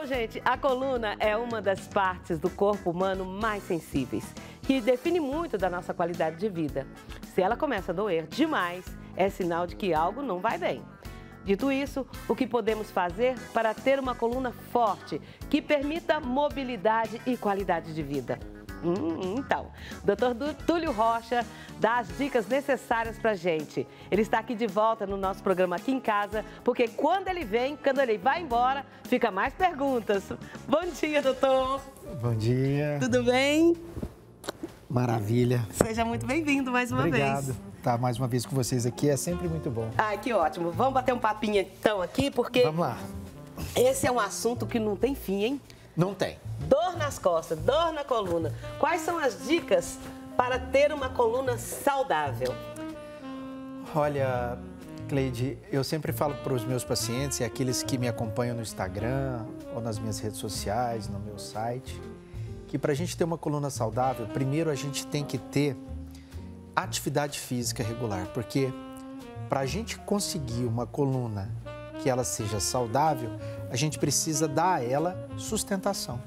gente, a coluna é uma das partes do corpo humano mais sensíveis, que define muito da nossa qualidade de vida. Se ela começa a doer demais, é sinal de que algo não vai bem. Dito isso, o que podemos fazer para ter uma coluna forte, que permita mobilidade e qualidade de vida? Então, o Dr. Túlio Rocha dá as dicas necessárias pra gente. Ele está aqui de volta no nosso programa Aqui em Casa, porque quando ele vem, quando ele vai embora, fica mais perguntas. Bom dia, doutor. Bom dia. Tudo bem? Maravilha. Seja muito bem-vindo mais uma vez. Obrigado. Tá mais uma vez com vocês aqui, é sempre muito bom. Ai, que ótimo. Vamos bater um papinho então aqui, porque Vamos lá. Esse é um assunto que não tem fim, hein? Não tem. Dor nas costas, dor na coluna. Quais são as dicas para ter uma coluna saudável? Olha, Cleide, eu sempre falo para os meus pacientes e aqueles que me acompanham no Instagram ou nas minhas redes sociais, no meu site, que para a gente ter uma coluna saudável, primeiro a gente tem que ter atividade física regular, porque para a gente conseguir uma coluna que ela seja saudável, a gente precisa dar a ela sustentação.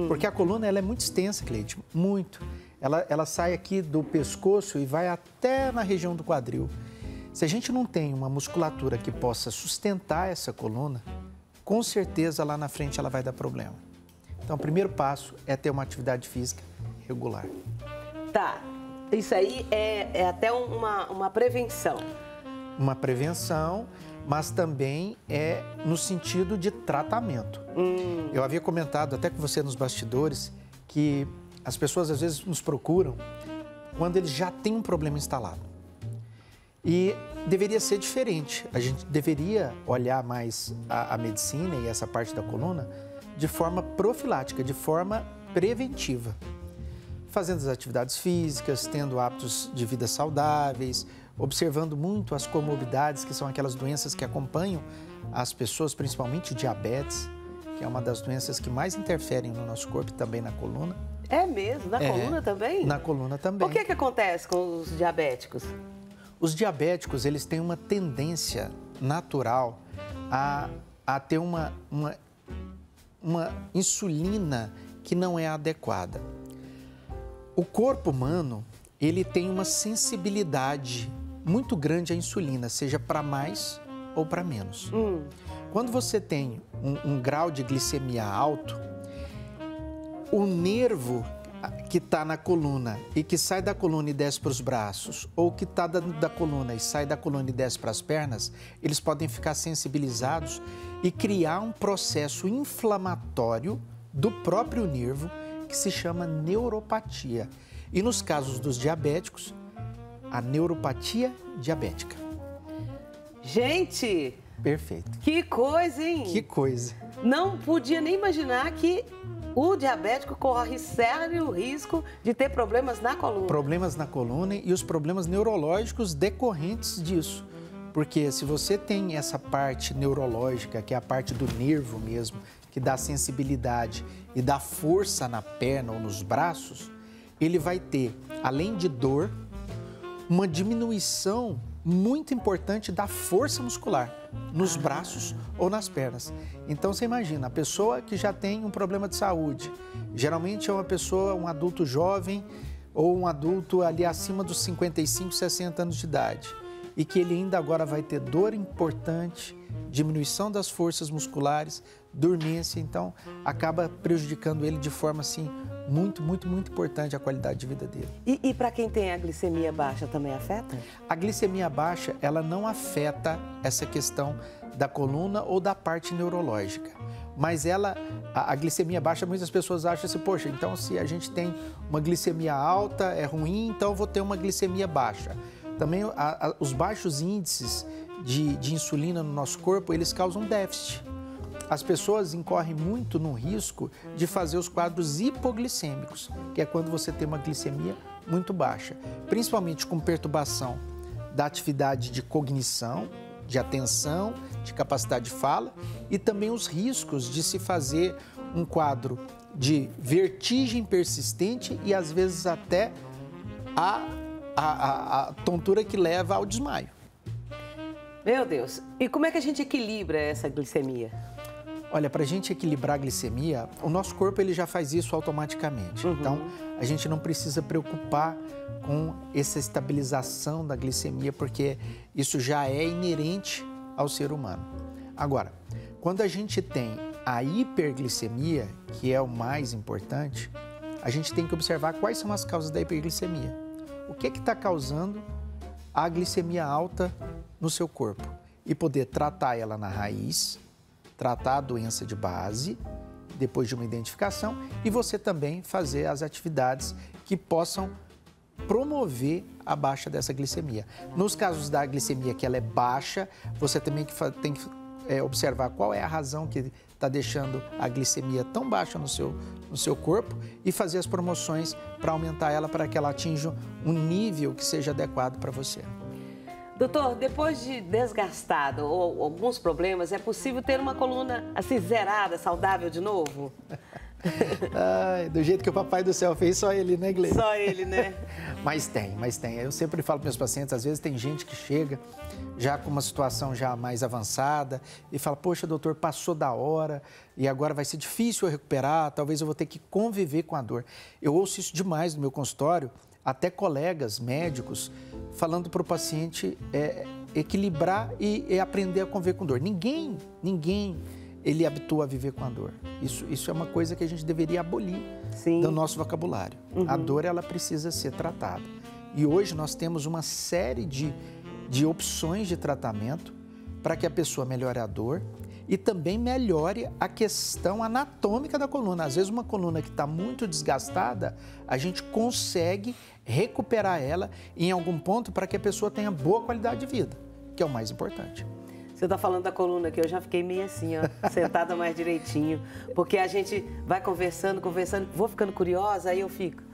Porque a coluna ela é muito extensa, Cleide, muito. Ela sai aqui do pescoço e vai até na região do quadril. Se a gente não tem uma musculatura que possa sustentar essa coluna, com certeza lá na frente ela vai dar problema. Então, o primeiro passo é ter uma atividade física regular. Tá, isso aí é até uma prevenção. Uma prevenção, mas também é no sentido de tratamento. Eu havia comentado até com você nos bastidores que as pessoas às vezes nos procuram quando eles já têm um problema instalado. E deveria ser diferente. A gente deveria olhar mais a medicina e essa parte da coluna de forma profilática, de forma preventiva. Fazendo as atividades físicas, tendo hábitos de vida saudáveis, observando muito as comorbidades, que são aquelas doenças que acompanham as pessoas, principalmente diabetes, que é uma das doenças que mais interferem no nosso corpo e também na coluna. É mesmo? Na coluna também? Na coluna também. O que acontece com os diabéticos? Os diabéticos, eles têm uma tendência natural a ter uma insulina que não é adequada. O corpo humano, ele tem uma sensibilidade muito grande à insulina, seja para mais ou para menos. Quando você tem um grau de glicemia alto, o nervo que está na coluna e que sai da coluna e desce para os braços, ou que está da coluna e sai da coluna e desce para as pernas, eles podem ficar sensibilizados e criar um processo inflamatório do próprio nervo que se chama neuropatia. E nos casos dos diabéticos, a neuropatia diabética. Gente! Perfeito. Que coisa, hein? Que coisa. Não podia nem imaginar que o diabético corre sério risco de ter problemas na coluna. Problemas na coluna e os problemas neurológicos decorrentes disso. Porque se você tem essa parte neurológica, que é a parte do nervo mesmo, que dá sensibilidade e dá força na perna ou nos braços, ele vai ter, além de dor, uma diminuição muito importante da força muscular nos braços ou nas pernas. Então, você imagina, a pessoa que já tem um problema de saúde, geralmente é uma pessoa, um adulto jovem ou um adulto ali acima dos 55, 60 anos de idade, e que ele ainda agora vai ter dor importante, diminuição das forças musculares, dormência, então acaba prejudicando ele de forma assim muito importante a qualidade de vida dele. E para quem tem a glicemia baixa também afeta? A glicemia baixa, ela não afeta essa questão da coluna ou da parte neurológica, mas a glicemia baixa, muitas pessoas acham assim, poxa, então se a gente tem uma glicemia alta, é ruim, então eu vou ter uma glicemia baixa. Também os baixos índices de insulina no nosso corpo, eles causam déficit. As pessoas incorrem muito no risco de fazer os quadros hipoglicêmicos, que é quando você tem uma glicemia muito baixa, principalmente com perturbação da atividade de cognição, de atenção, de capacidade de fala e também os riscos de se fazer um quadro de vertigem persistente e às vezes até a tontura que leva ao desmaio. Meu Deus, e como é que a gente equilibra essa glicemia? Olha, para a gente equilibrar a glicemia, o nosso corpo ele já faz isso automaticamente. Então, a gente não precisa preocupar com essa estabilização da glicemia, porque isso já é inerente ao ser humano. Agora, quando a gente tem a hiperglicemia, que é o mais importante, a gente tem que observar quais são as causas da hiperglicemia. O que está causando a glicemia alta no seu corpo? E poder tratar ela na raiz, tratar a doença de base, depois de uma identificação, e você também fazer as atividades que possam promover a baixa dessa glicemia. Nos casos da glicemia que ela é baixa, você também tem que observar qual é a razão que está deixando a glicemia tão baixa no seu corpo e fazer as promoções para aumentar ela, para que ela atinja um nível que seja adequado para você. Doutor, depois de desgastado ou alguns problemas, é possível ter uma coluna assim zerada, saudável de novo? Ai, do jeito que o Papai do Céu fez, só ele, né, Gleide? Só ele, né? Mas tem. Eu sempre falo para meus pacientes, às vezes tem gente que chega já com uma situação já mais avançada e fala, poxa, doutor, passou da hora e agora vai ser difícil eu recuperar, talvez eu vou ter que conviver com a dor. Eu ouço isso demais no meu consultório, até colegas médicos falando para o paciente equilibrar e aprender a conviver com dor. Ninguém ele habitua a viver com a dor. Isso é uma coisa que a gente deveria abolir do nosso vocabulário. A dor, ela precisa ser tratada. E hoje nós temos uma série de opções de tratamento para que a pessoa melhore a dor e também melhore a questão anatômica da coluna. Às vezes uma coluna que está muito desgastada, a gente consegue recuperar ela em algum ponto para que a pessoa tenha boa qualidade de vida, que é o mais importante. Você está falando da coluna que eu já fiquei meio assim, ó, sentada mais direitinho, porque a gente vai conversando, vou ficando curiosa, aí eu fico,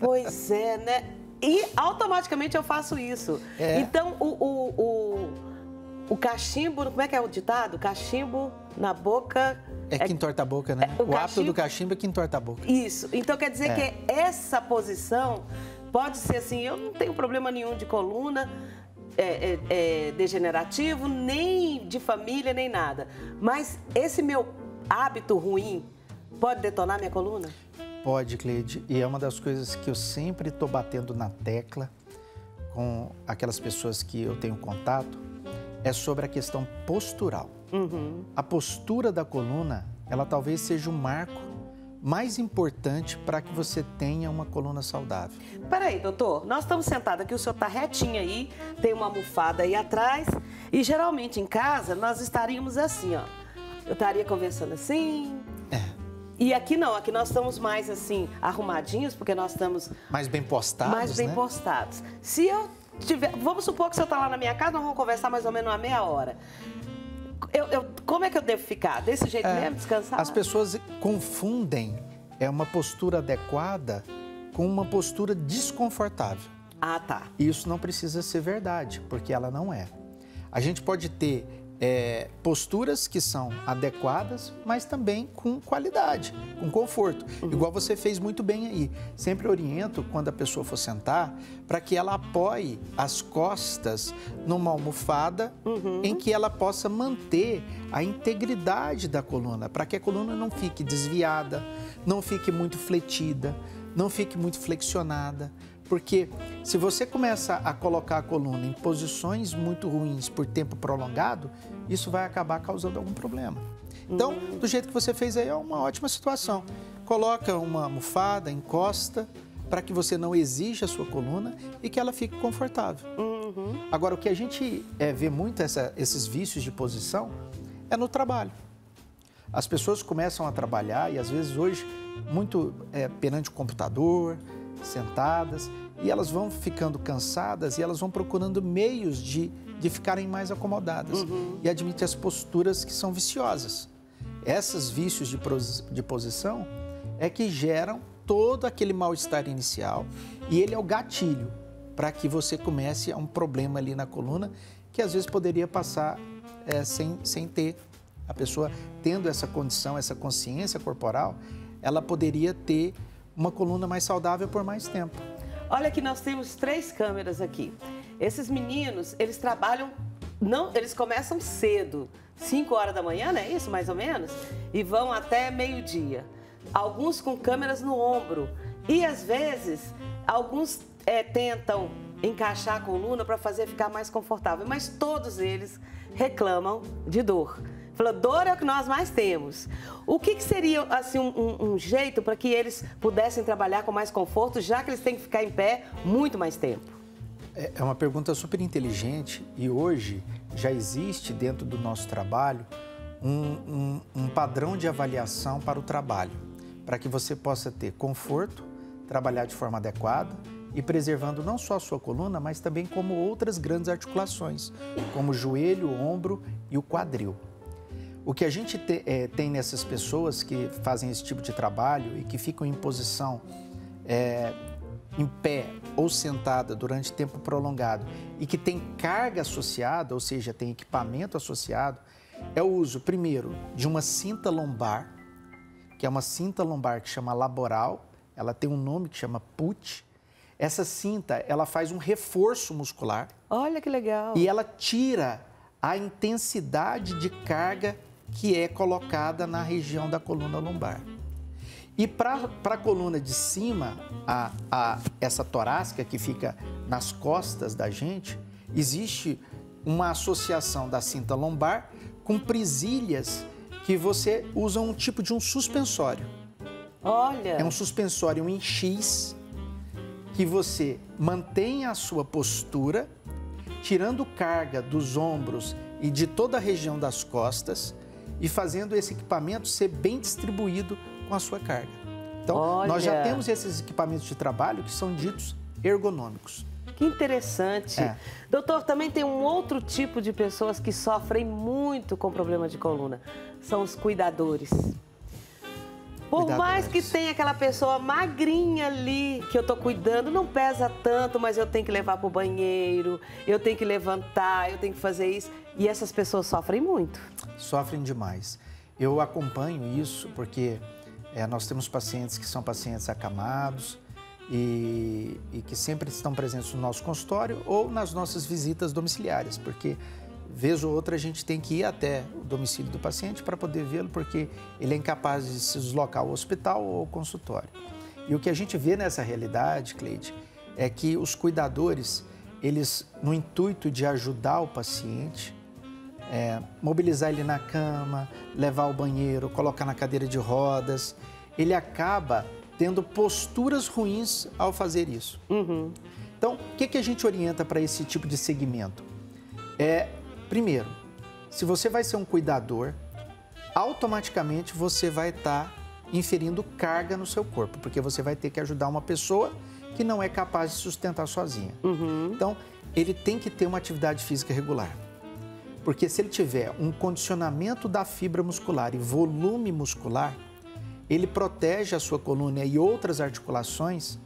pois é, né? E automaticamente eu faço isso. Então, o cachimbo, como é que é o ditado? Cachimbo na boca... É que entorta a boca, né? O hábito do cachimbo é que entorta a boca. Isso. Então, quer dizer que essa posição pode ser assim, eu não tenho problema nenhum de coluna degenerativo, nem de família, nem nada. Mas esse meu hábito ruim pode detonar minha coluna? Pode, Cleide. E é uma das coisas que eu sempre estou batendo na tecla com aquelas pessoas que eu tenho contato, é sobre a questão postural. A postura da coluna, ela talvez seja o marco mais importante para que você tenha uma coluna saudável. Peraí, doutor, nós estamos sentados aqui, o senhor está retinho aí, tem uma almofada aí atrás, e geralmente em casa nós estaríamos assim, ó. Eu estaria conversando assim. E aqui não, aqui nós estamos mais assim, arrumadinhos, porque nós estamos... Mais bem postados, mais bem postados. Se eu tiver... Vamos supor que se eu estou lá na minha casa, nós vamos conversar mais ou menos uma meia hora. Como é que eu devo ficar? Desse jeito mesmo, descansar? As pessoas confundem uma postura adequada com uma postura desconfortável. Ah, tá. Isso não precisa ser verdade, porque ela não é. A gente pode ter posturas que são adequadas, mas também com qualidade, com conforto. Igual você fez muito bem aí. Sempre oriento, quando a pessoa for sentar, para que ela apoie as costas numa almofada em que ela possa manter a integridade da coluna, para que a coluna não fique desviada, não fique muito fletida, não fique muito flexionada. Porque se você começa a colocar a coluna em posições muito ruins por tempo prolongado, isso vai acabar causando algum problema. Então, do jeito que você fez aí, é uma ótima situação. Coloca uma almofada, encosta, para que você não exija a sua coluna e que ela fique confortável. Agora, o que a gente vê muito, esses vícios de posição, é no trabalho. As pessoas começam a trabalhar e, às vezes, hoje, muito perante o computador, sentadas, e elas vão ficando cansadas e elas vão procurando meios de ficarem mais acomodadas e admitem as posturas que são viciosas. Esses vícios de posição é que geram todo aquele mal-estar inicial e ele é o gatilho para que você comece a um problema ali na coluna que às vezes poderia passar sem ter. A pessoa tendo essa condição, essa consciência corporal, ela poderia ter uma coluna mais saudável por mais tempo. Olha que nós temos 3 câmeras aqui. Esses meninos, eles trabalham, eles começam cedo, 5 horas da manhã, não é isso, mais ou menos? E vão até meio-dia. Alguns com câmeras no ombro. E, às vezes, alguns tentam encaixar a coluna para fazer ficar mais confortável. Mas todos eles reclamam de dor. Falou, dor é o que nós mais temos. O que seria, assim, um jeito para que eles pudessem trabalhar com mais conforto, já que eles têm que ficar em pé muito mais tempo? É uma pergunta super inteligente e hoje já existe dentro do nosso trabalho um padrão de avaliação para o trabalho, para que você possa ter conforto, trabalhar de forma adequada e preservando não só a sua coluna, mas também como outras grandes articulações, como o joelho, o ombro e o quadril. O que a gente tem nessas pessoas que fazem esse tipo de trabalho e que ficam em posição em pé ou sentada durante tempo prolongado e que tem carga associada, ou seja, tem equipamento associado, é o uso, primeiro, de uma cinta lombar, que é uma cinta lombar que chama laboral, ela tem um nome que chama PUT. Essa cinta, ela faz um reforço muscular. Olha que legal! E ela tira a intensidade de carga que é colocada na região da coluna lombar. E para a coluna de cima, essa torácica que fica nas costas da gente, existe uma associação da cinta lombar com presilhas que você usa um tipo de um suspensório. Olha! É um suspensório em X que você mantém a sua postura, tirando carga dos ombros e de toda a região das costas e fazendo esse equipamento ser bem distribuído com a sua carga. Então, olha, nós já temos esses equipamentos de trabalho que são ditos ergonômicos. Que interessante. Doutor, também tem um outro tipo de pessoas que sofrem muito com problema de coluna. São os cuidadores. Por mais que tenha aquela pessoa magrinha ali, que eu tô cuidando, não pesa tanto, mas eu tenho que levar pro banheiro, eu tenho que levantar, eu tenho que fazer isso. E essas pessoas sofrem muito. Sofrem demais. Eu acompanho isso porque nós temos pacientes que são pacientes acamados e que sempre estão presentes no nosso consultório ou nas nossas visitas domiciliares, porque vez ou outra a gente tem que ir até o domicílio do paciente para poder vê-lo, porque ele é incapaz de se deslocar ao hospital ou ao consultório. E o que a gente vê nessa realidade, Cleide, é que os cuidadores, eles, no intuito de ajudar o paciente, mobilizar ele na cama, levar ao banheiro, colocar na cadeira de rodas, ele acaba tendo posturas ruins ao fazer isso. Uhum. Então, o que a gente orienta para esse tipo de segmento? Primeiro, se você vai ser um cuidador, automaticamente você vai estar inferindo carga no seu corpo, porque você vai ter que ajudar uma pessoa que não é capaz de sustentar sozinha. Uhum. Então, ele tem que ter uma atividade física regular. Porque se ele tiver um condicionamento da fibra muscular e volume muscular, ele protege a sua coluna e outras articulações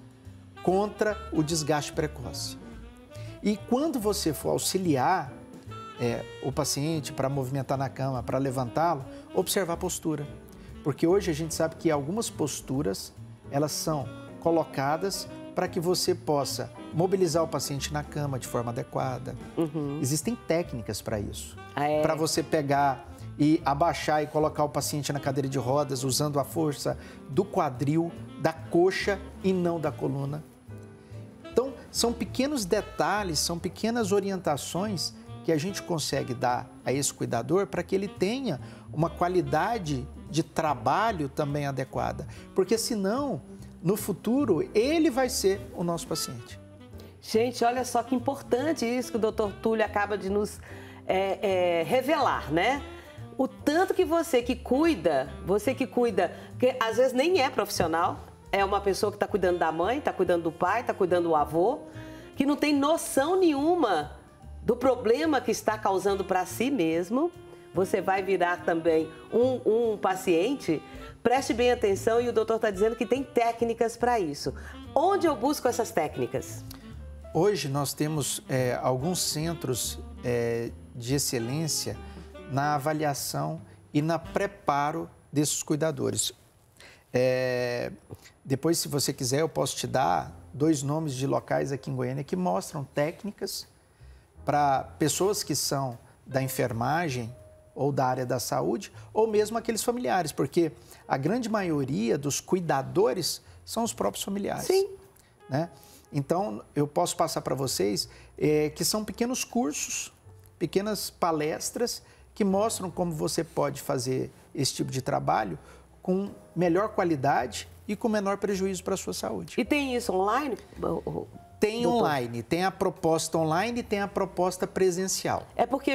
contra o desgaste precoce. E quando você for auxiliar o paciente para movimentar na cama, para levantá-lo, observar a postura. Porque hoje a gente sabe que algumas posturas, elas são colocadas para que você possa mobilizar o paciente na cama de forma adequada. Uhum. Existem técnicas para isso. Para você pegar e abaixar e colocar o paciente na cadeira de rodas usando a força do quadril, da coxa e não da coluna. Então, são pequenos detalhes, são pequenas orientações que a gente consegue dar a esse cuidador para que ele tenha uma qualidade de trabalho também adequada. Porque senão, no futuro, ele vai ser o nosso paciente. Gente, olha só que importante isso que o Dr. Túlio acaba de nos revelar, né? O tanto que você que cuida, que às vezes nem é profissional, é uma pessoa que está cuidando da mãe, está cuidando do pai, está cuidando do avô, que não tem noção nenhuma do problema que está causando para si mesmo. Você vai virar também um paciente. Preste bem atenção e o doutor está dizendo que tem técnicas para isso. Onde eu busco essas técnicas? Hoje nós temos alguns centros de excelência na avaliação e na preparo desses cuidadores. Depois, se você quiser, eu posso te dar 2 nomes de locais aqui em Goiânia que mostram técnicas para pessoas que são da enfermagem ou da área da saúde, ou mesmo aqueles familiares, porque a grande maioria dos cuidadores são os próprios familiares. Sim. Né? Então, eu posso passar para vocês que são pequenos cursos, pequenas palestras que mostram como você pode fazer esse tipo de trabalho com melhor qualidade e com menor prejuízo para a sua saúde. E tem isso online? Tem doutor? Online, tem a proposta online e tem a proposta presencial. É porque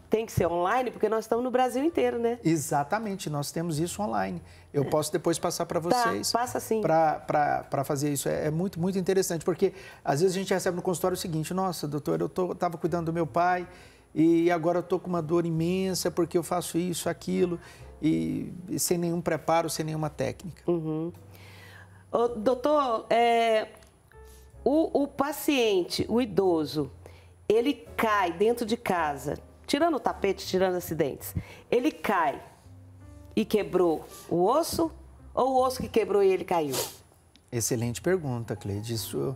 tem que ser online, porque nós estamos no Brasil inteiro, né? Exatamente, nós temos isso online. Eu posso depois passar para vocês. Tá, passa sim. Para fazer isso. É muito, muito interessante, porque às vezes a gente recebe no consultório o seguinte: nossa, doutor, eu estava cuidando do meu pai e agora eu estou com uma dor imensa porque eu faço isso, aquilo, e sem nenhum preparo, sem nenhuma técnica. Uhum. Ô, doutor, o paciente, o idoso, ele cai dentro de casa, tirando o tapete, tirando acidentes, ele cai e quebrou o osso ou o osso que quebrou e ele caiu? Excelente pergunta, Cleide. Isso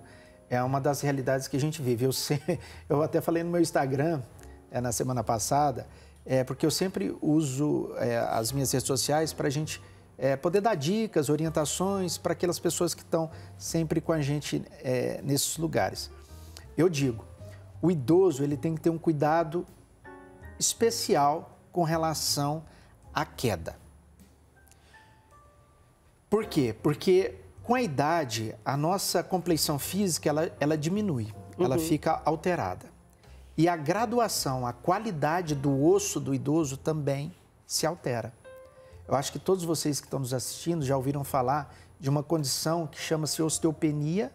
é uma das realidades que a gente vive. Eu até falei no meu Instagram na semana passada, porque eu sempre uso as minhas redes sociais para a gente poder dar dicas, orientações para aquelas pessoas que estão sempre com a gente nesses lugares. Eu digo, o idoso ele tem que ter um cuidado especial com relação à queda. Por quê? Porque com a idade, a nossa compleição física ela diminui, ela fica alterada. E a graduação, a qualidade do osso do idoso também se altera. Eu acho que todos vocês que estão nos assistindo já ouviram falar de uma condição que chama-se osteopenia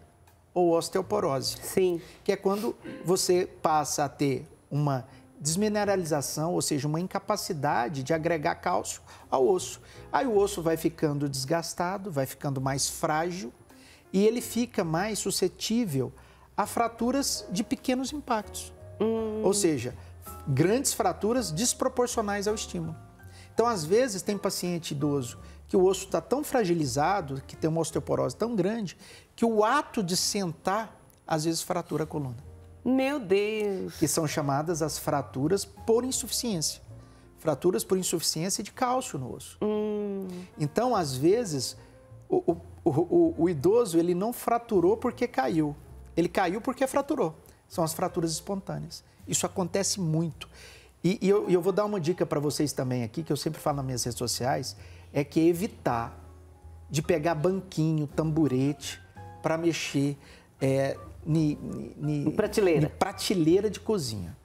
ou osteoporose. Sim. Que é quando você passa a ter uma desmineralização, ou seja, uma incapacidade de agregar cálcio ao osso. Aí o osso vai ficando desgastado, vai ficando mais frágil e ele fica mais suscetível a fraturas de pequenos impactos. Ou seja, grandes fraturas desproporcionais ao estímulo. Então, às vezes, tem paciente idoso que o osso está tão fragilizado, que tem uma osteoporose tão grande, que o ato de sentar, às vezes, fratura a coluna. Meu Deus! Que são chamadas as fraturas por insuficiência. Fraturas por insuficiência de cálcio no osso. Então, às vezes, o idoso ele não fraturou porque caiu. Ele caiu porque fraturou. São as fraturas espontâneas. Isso acontece muito. E eu vou dar uma dica para vocês também aqui, que eu sempre falo nas minhas redes sociais, é que é evitar de pegar banquinho, tamborete, para mexer prateleira de cozinha.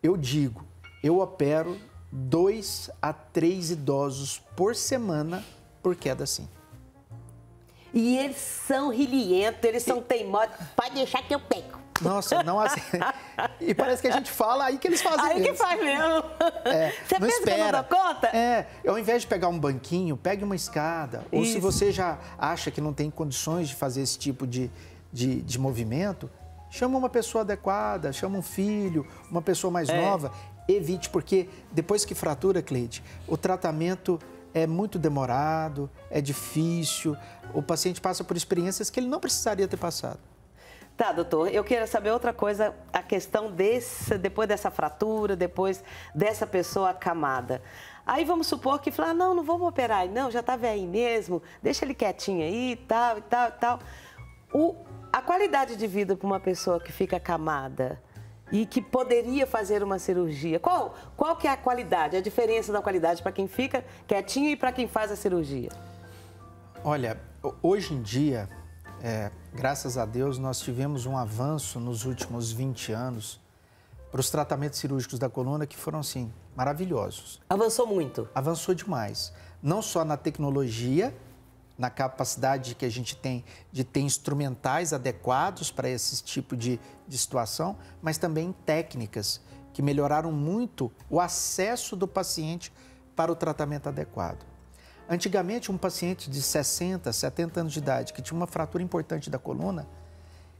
Eu digo, eu opero 2 a 3 idosos por semana por queda assim. E eles são rilientos, eles são teimosos. Pode deixar que eu pego. Nossa, não assim. E parece que a gente fala, aí que eles fazem aí mesmo. Aí que faz mesmo. Você não pensa espera. que eu não dou conta? Ao invés de pegar um banquinho, pegue uma escada. Ou se você já acha que não tem condições de fazer esse tipo de movimento, chama uma pessoa adequada, chama um filho, uma pessoa mais nova. Evite, porque depois que fratura, Cleide, o tratamento é muito demorado, é difícil. O paciente passa por experiências que ele não precisaria ter passado. Tá, doutor, eu quero saber outra coisa, a questão depois dessa fratura, depois dessa pessoa acamada. Aí vamos supor que fala, não vamos operar, não, já tá velho mesmo, deixa ele quietinho aí, tal, e tal, e tal. A qualidade de vida para uma pessoa que fica acamada e que poderia fazer uma cirurgia, qual que é a qualidade, a diferença da qualidade para quem fica quietinho e para quem faz a cirurgia? Olha, hoje em dia, graças a Deus, nós tivemos um avanço nos últimos 20 anos para os tratamentos cirúrgicos da coluna que foram, assim, maravilhosos. Avançou muito? Avançou demais. Não só na tecnologia, na capacidade que a gente tem de ter instrumentais adequados para esse tipo de situação, mas também em técnicas que melhoraram muito o acesso do paciente para o tratamento adequado. Antigamente, um paciente de 60, 70 anos de idade que tinha uma fratura importante da coluna,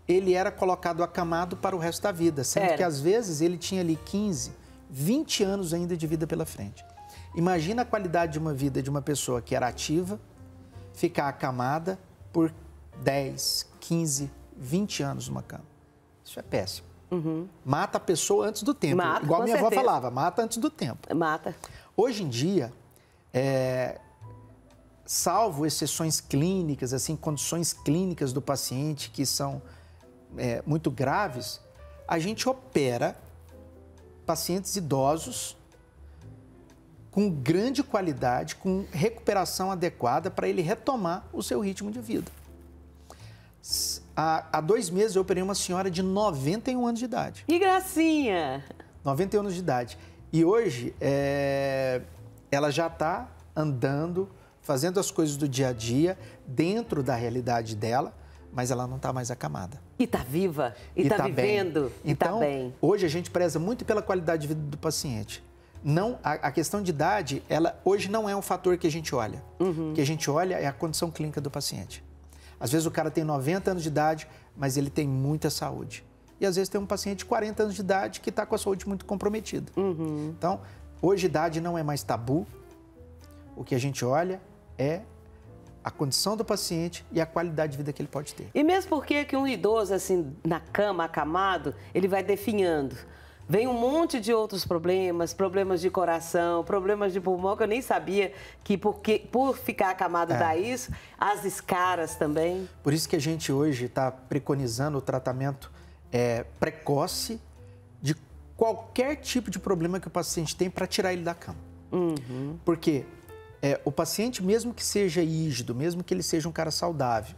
ele era colocado acamado para o resto da vida, sendo que às vezes ele tinha ali 15, 20 anos ainda de vida pela frente. Imagina a qualidade de uma vida de uma pessoa que era ativa, ficar acamada por 10, 15, 20 anos numa cama. Isso é péssimo. Mata a pessoa antes do tempo. Mata, igual com minha certeza. avó falava, mata antes do tempo. Mata. Hoje em dia, salvo exceções clínicas, assim, condições clínicas do paciente que são muito graves, a gente opera pacientes idosos com grande qualidade, com recuperação adequada para ele retomar o seu ritmo de vida. Há 2 meses eu operei uma senhora de 91 anos de idade. Que gracinha! 91 anos de idade. E hoje ela já está andando, fazendo as coisas do dia a dia, dentro da realidade dela, mas ela não está mais acamada. E está viva, e está vivendo, bem. e está Então, bem. hoje a gente preza muito pela qualidade de vida do paciente. Não, a questão de idade, ela hoje não é um fator que a gente olha. O que a gente olha é a condição clínica do paciente. Às vezes o cara tem 90 anos de idade, mas ele tem muita saúde. E às vezes tem um paciente de 40 anos de idade que está com a saúde muito comprometida. Então, hoje idade não é mais tabu. O que a gente olha é a condição do paciente e a qualidade de vida que ele pode ter. E mesmo porque que um idoso, assim, na cama, acamado, ele vai definhando. Vem um monte de outros problemas, problemas de coração, problemas de pulmão, que eu nem sabia que por ficar acamado dá isso, as escaras também. Por isso que a gente hoje está preconizando o tratamento precoce de qualquer tipo de problema que o paciente tem para tirar ele da cama. Porque o paciente, mesmo que seja rígido, mesmo que ele seja um cara saudável,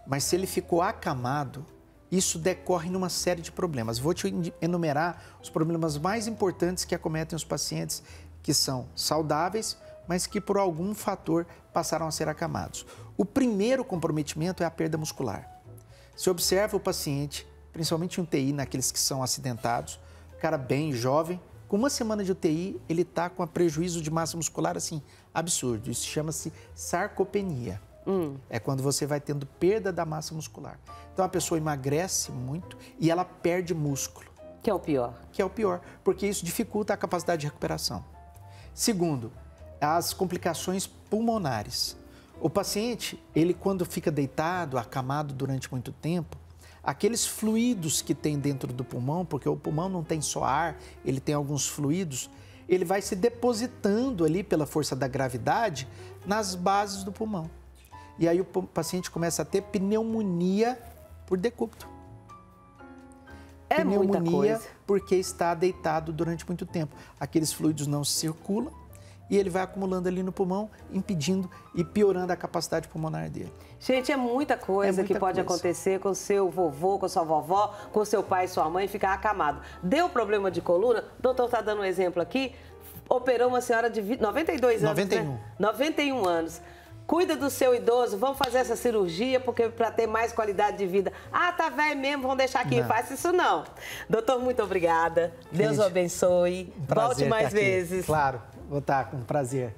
mas se ele ficou acamado, isso decorre numa série de problemas. Vou te enumerar os problemas mais importantes que acometem os pacientes que são saudáveis, mas que por algum fator passaram a ser acamados. O primeiro comprometimento é a perda muscular. Se observa o paciente, principalmente em UTI, naqueles que são acidentados, o cara bem jovem, com 1 semana de UTI, ele está com um prejuízo de massa muscular assim, absurdo. Isso chama-se sarcopenia. É quando você vai tendo perda da massa muscular. Então a pessoa emagrece muito e ela perde músculo. Que é o pior. Que é o pior, porque isso dificulta a capacidade de recuperação. Segundo, as complicações pulmonares. O paciente, ele quando fica deitado, acamado durante muito tempo, aqueles fluidos que tem dentro do pulmão, porque o pulmão não tem só ar, ele tem alguns fluidos, ele vai se depositando ali pela força da gravidade nas bases do pulmão. E aí o paciente começa a ter pneumonia por decúbito. É muita Pneumonia coisa. porque está deitado durante muito tempo. Aqueles fluidos não circulam e ele vai acumulando ali no pulmão, impedindo e piorando a capacidade pulmonar dele. Gente, é muita coisa que pode acontecer com seu vovô, com sua vovó, com seu pai e sua mãe, ficar acamado. Deu problema de coluna, o doutor está dando um exemplo aqui, operou uma senhora de 92 anos, 91. né? 91 anos. Cuida do seu idoso, vamos fazer essa cirurgia porque para ter mais qualidade de vida. Ah, tá velho mesmo, vamos deixar aqui. Não faça isso não. Doutor, muito obrigada. Deus o abençoe. Um prazer Volte mais estar aqui. vezes. Claro, vou estar com prazer.